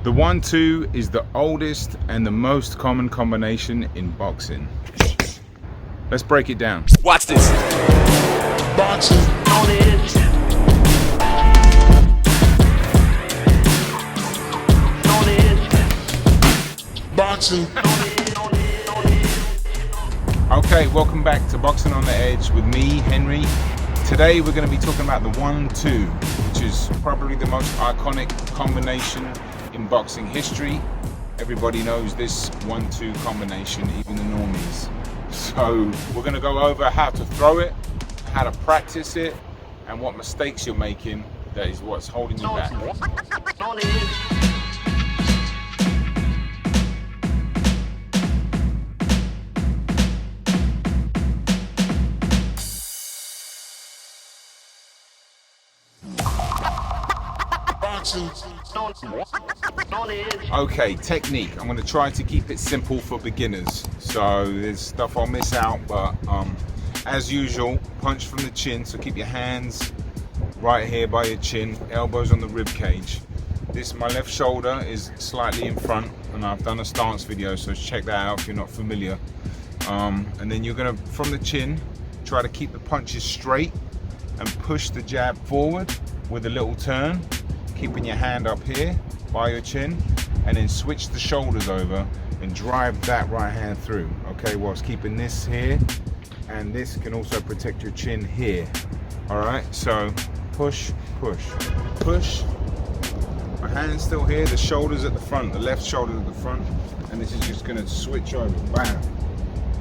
The 1-2 is the oldest and the most common combination in boxing. Let's break it down. Watch this. Boxing on edge. On edge. Boxing. Okay, welcome back to Boxing on the Edge with me, Henry. Today we're going to be talking about the 1-2, which is probably the most iconic combination in boxing history. Everybody knows this 1-2 combination, even the normies. So we're going to go over how to throw it, how to practice it, and what mistakes you're making. That is what's holding you back. On edge. Okay, technique. I'm going to try to keep it simple for beginners. So there's stuff I'll miss out, but as usual, punch from the chin. So keep your hands right here by your chin, elbows on the rib cage. My left shoulder is slightly in front, and I've done a stance video, so check that out if you're not familiar. And then you're going to, from the chin, try to keep the punches straight and push the jab forward with a little turn, keeping your hand up here by your chin, and then switch the shoulders over and drive that right hand through, okay, whilst keeping this here, and this can also protect your chin here. All right, so push, push, push. My hand's still here, the shoulders at the front, the left shoulder at the front, and this is just gonna switch over, bam.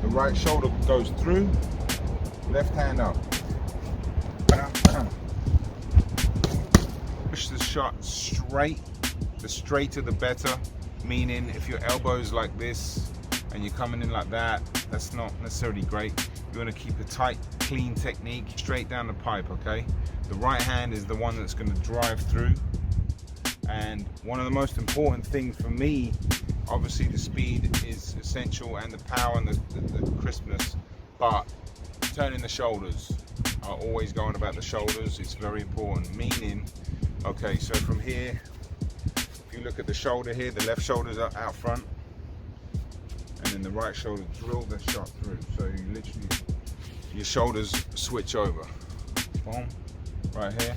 The right shoulder goes through, left hand up, bam, bam. Push the shot straight. The straighter the better, meaning if your elbow's like this and you're coming in like that, that's not necessarily great. You want to keep a tight, clean technique straight down the pipe, okay? The right hand is the one that's going to drive through, and one of the most important things for me, obviously the speed is essential and the power and the crispness, but turning the shoulders, I always go on about the shoulders. It's very important, meaning, okay, so from here, if you look at the shoulder here, the left shoulder's out front, and then the right shoulder drill the shot through. So you literally, your shoulders switch over. Boom, right here.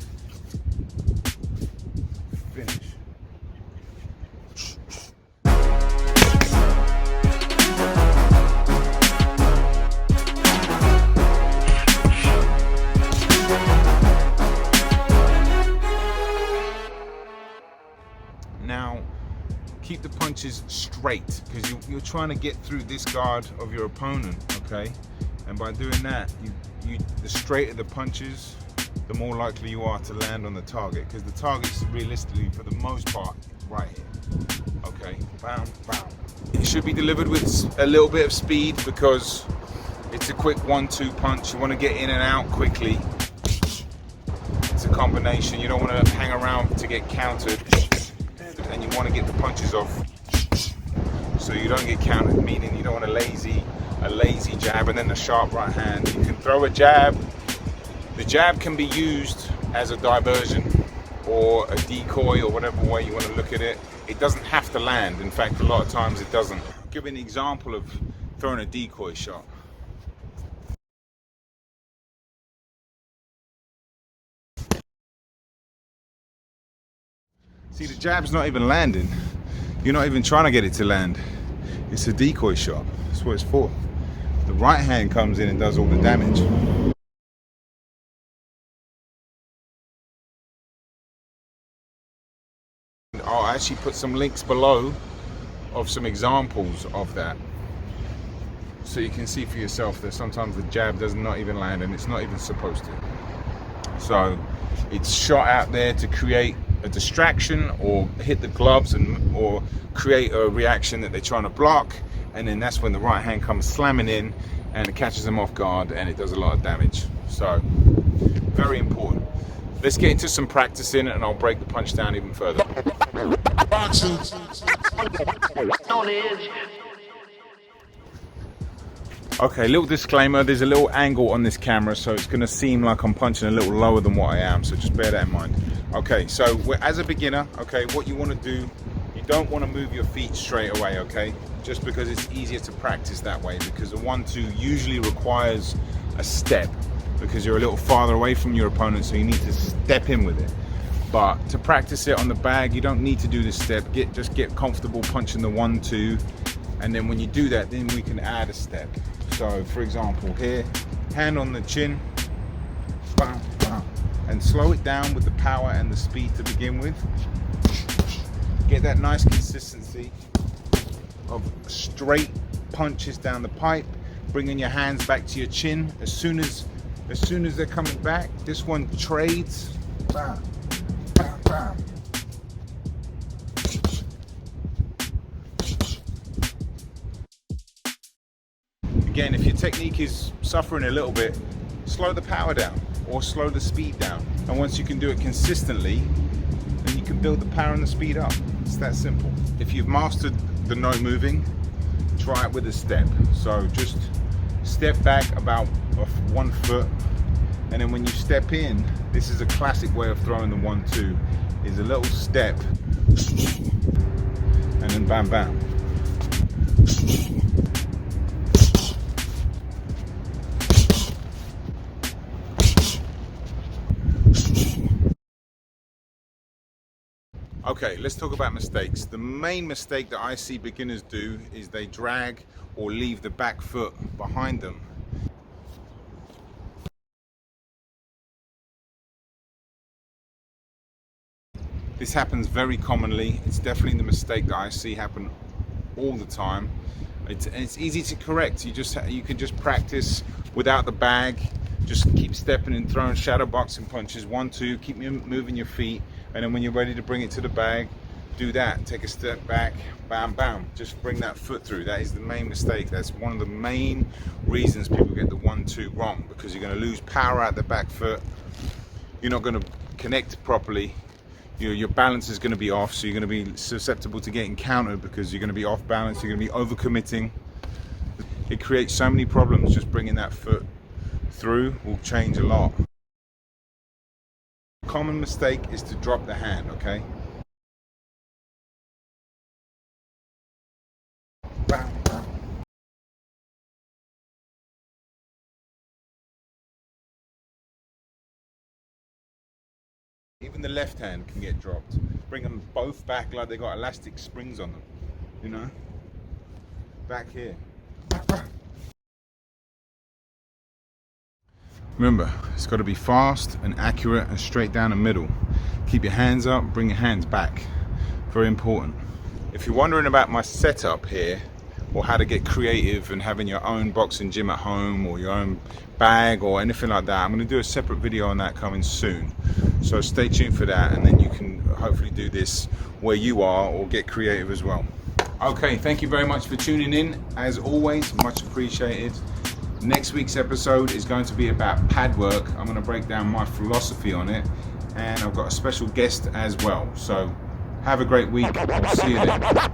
Finish. Now, keep the punches straight, because you're trying to get through this guard of your opponent, okay? And by doing that, the straighter the punches, the more likely you are to land on the target, because the target's realistically, for the most part, right here, okay? Bam, bam. It should be delivered with a little bit of speed, because it's a quick 1-2 punch. You want to get in and out quickly. It's a combination. You don't want to hang around to get countered, and you want to get the punches off so you don't get countered, meaning you don't want a lazy jab and then a sharp right hand. You can throw a jab. The jab can be used as a diversion or a decoy, or whatever way you want to look at it. It doesn't have to land. In fact, a lot of times it doesn't. I'll give you an example of throwing a decoy shot. See, the jab's not even landing. You're not even trying to get it to land. It's a decoy shot. That's what it's for. The right hand comes in and does all the damage. I'll actually put some links below of some examples of that, so you can see for yourself that sometimes the jab does not even land, and it's not even supposed to. So it's shot out there to create a distraction or hit the gloves or create a reaction that they're trying to block, and then that's when the right hand comes slamming in and it catches them off guard and it does a lot of damage. So very important. Let's get into some practicing, and I'll break the punch down even further. Boxing on edge. Okay, little disclaimer, there's a little angle on this camera, so it's going to seem like I'm punching a little lower than what I am, so just bear that in mind. Okay, so as a beginner, okay, what you want to do, you don't want to move your feet straight away, okay? Just because it's easier to practice that way, because the 1-2 usually requires a step because you're a little farther away from your opponent, so you need to step in with it. But to practice it on the bag, you don't need to do this step. Just get comfortable punching the 1-2, and then when you do that, then we can add a step. So for example, here, hand on the chin, bam, bam, and slow it down with the power and the speed to begin with. Get that nice consistency of straight punches down the pipe, bringing your hands back to your chin. As soon as they're coming back, this one trades. Bam, bam, bam. Again, if your technique is suffering a little bit, slow the power down or slow the speed down. And once you can do it consistently, then you can build the power and the speed up. It's that simple. If you've mastered the no moving, try it with a step. So just step back about 1 foot, and then when you step in, this is a classic way of throwing the 1-2, is a little step, and then bam bam. Okay, let's talk about mistakes. The main mistake that I see beginners do is they drag or leave the back foot behind them. This happens very commonly. It's definitely the mistake that I see happen all the time. It's easy to correct. You can just practice without the bag. Just keep stepping and throwing shadow boxing punches. 1-2, keep moving your feet, and then when you're ready to bring it to the bag, do that. Take a step back, bam, bam. Just bring that foot through. That is the main mistake. That's one of the main reasons people get the 1-2 wrong, because you're going to lose power out the back foot. You're not going to connect properly. Your balance is going to be off, so you're going to be susceptible to getting countered because you're going to be off balance. You're going to be overcommitting. It creates so many problems. Just bringing that foot through will change a lot. Common mistake is to drop the hand, okay? Bam, bam. Even the left hand can get dropped. Bring them both back like they got elastic springs on them, you know? Back here. Remember, it's got to be fast and accurate and straight down the middle. Keep your hands up, bring your hands back. Very important. If you're wondering about my setup here, or how to get creative and having your own boxing gym at home or your own bag or anything like that, I'm going to do a separate video on that coming soon. So stay tuned for that, and then you can hopefully do this where you are or get creative as well. Okay, thank you very much for tuning in. As always, much appreciated. Next week's episode is going to be about pad work. I'm going to break down my philosophy on it, and I've got a special guest as well. So have a great week. I'll see you then.